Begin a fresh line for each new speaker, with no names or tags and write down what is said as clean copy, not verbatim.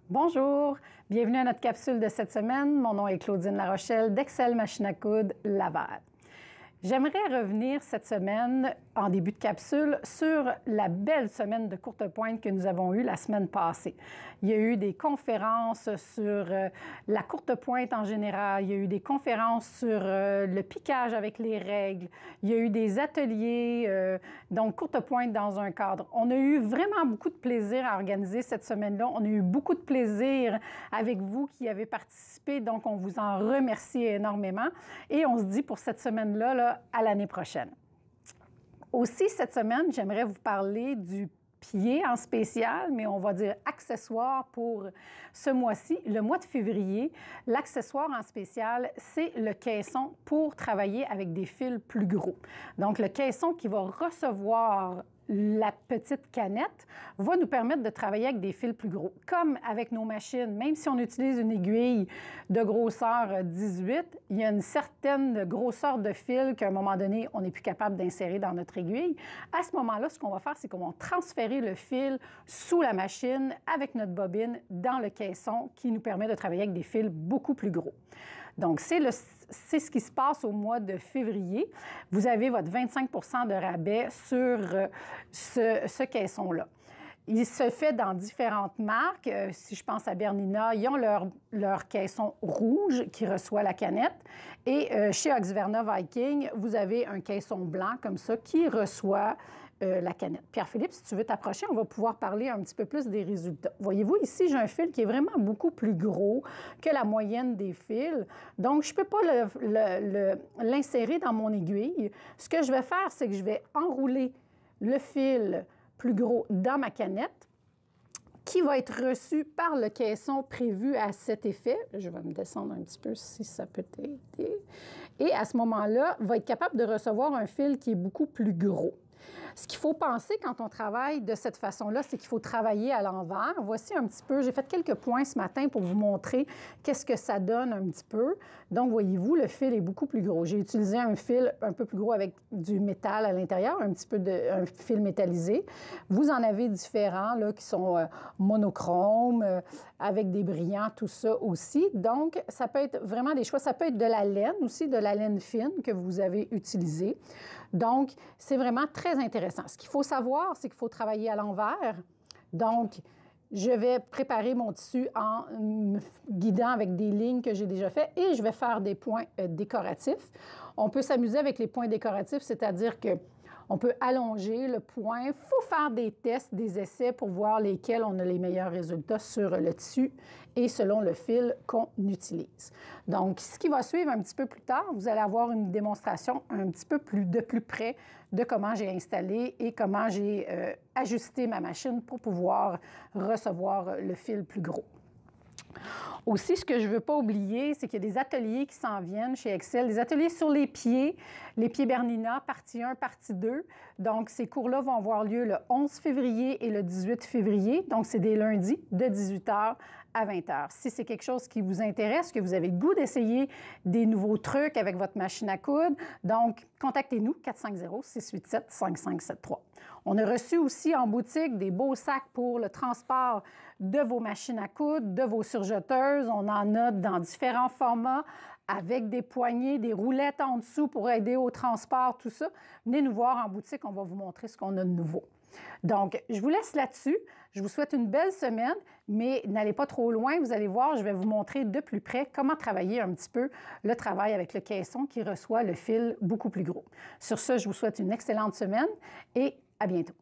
Bonjour, bienvenue à notre capsule de cette semaine. Mon nom est Claudine Larochelle d'Excel Machine à coudre Laval. J'aimerais revenir cette semaine, en début de capsule, sur la belle semaine de courte pointe que nous avons eue la semaine passée. Il y a eu des conférences sur la courte pointe en général, il y a eu des conférences sur le piquage avec les règles, il y a eu des ateliers, donc courte pointe dans un cadre. On a eu vraiment beaucoup de plaisir à organiser cette semaine-là. On a eu beaucoup de plaisir avec vous qui avez participé, donc on vous en remercie énormément. Et on se dit pour cette semaine-là, à l'année prochaine. Aussi, cette semaine, j'aimerais vous parler du pied en spécial, mais on va dire accessoire pour ce mois-ci, le mois de février. L'accessoire en spécial, c'est le caisson pour travailler avec des fils plus gros. Donc, le caisson qui va recevoir la petite canette va nous permettre de travailler avec des fils plus gros. Comme avec nos machines, même si on utilise une aiguille de grosseur 18, il y a une certaine grosseur de fil qu'à un moment donné, on n'est plus capable d'insérer dans notre aiguille. À ce moment-là, ce qu'on va faire, c'est qu'on va transférer le fil sous la machine avec notre bobine dans le caisson qui nous permet de travailler avec des fils beaucoup plus gros. Donc, c'est ce qui se passe au mois de février. Vous avez votre 25 % de rabais sur ce caisson-là. Il se fait dans différentes marques. Si je pense à Bernina, ils ont leur caisson rouge qui reçoit la canette. Et chez Oxverna Viking, vous avez un caisson blanc comme ça qui reçoit la canette. Pierre-Philippe, si tu veux t'approcher, on va pouvoir parler un petit peu plus des résultats. Voyez-vous, ici, j'ai un fil qui est vraiment beaucoup plus gros que la moyenne des fils. Donc, je ne peux pas l'insérer dans mon aiguille. Ce que je vais faire, c'est que je vais enrouler le fil plus gros dans ma canette qui va être reçu par le caisson prévu à cet effet. Je vais me descendre un petit peu si ça peut t'aider. Et à ce moment-là, va être capable de recevoir un fil qui est beaucoup plus gros. Ce qu'il faut penser quand on travaille de cette façon-là, c'est qu'il faut travailler à l'envers. Voici un petit peu, j'ai fait quelques points ce matin pour vous montrer qu'est-ce que ça donne un petit peu. Donc, voyez-vous, le fil est beaucoup plus gros. J'ai utilisé un fil un peu plus gros avec du métal à l'intérieur, un petit peu un fil métallisé. Vous en avez différents là, qui sont monochromes, avec des brillants, tout ça aussi. Donc, ça peut être vraiment des choix. Ça peut être de la laine aussi, de la laine fine que vous avez utilisée. Donc, c'est vraiment très intéressant. Ce qu'il faut savoir, c'est qu'il faut travailler à l'envers. Donc, je vais préparer mon tissu en me guidant avec des lignes que j'ai déjà faites et je vais faire des points décoratifs. On peut s'amuser avec les points décoratifs, c'est-à-dire que on peut allonger le point. Il faut faire des tests, des essais pour voir lesquels on a les meilleurs résultats sur le tissu et selon le fil qu'on utilise. Donc, ce qui va suivre un petit peu plus tard, vous allez avoir une démonstration un petit peu de plus près de comment j'ai installé et comment j'ai ajusté ma machine pour pouvoir recevoir le fil plus gros. Aussi, ce que je ne veux pas oublier, c'est qu'il y a des ateliers qui s'en viennent chez Excel, des ateliers sur les pieds Bernina, partie 1, partie 2. Donc, ces cours-là vont avoir lieu le 11 février et le 18 février. Donc, c'est des lundis de 18h à 20h. Si c'est quelque chose qui vous intéresse, que vous avez le goût d'essayer des nouveaux trucs avec votre machine à coudre, donc, contactez-nous, 450-687-5573. On a reçu aussi en boutique des beaux sacs pour le transport de vos machines à coudre, de vos surjeteuses. On en a dans différents formats avec des poignées, des roulettes en dessous pour aider au transport, tout ça. Venez nous voir en boutique, on va vous montrer ce qu'on a de nouveau. Donc, je vous laisse là-dessus. Je vous souhaite une belle semaine, mais n'allez pas trop loin. Vous allez voir, je vais vous montrer de plus près comment travailler un petit peu le travail avec le caisson qui reçoit le fil beaucoup plus gros. Sur ce, je vous souhaite une excellente semaine et à bientôt.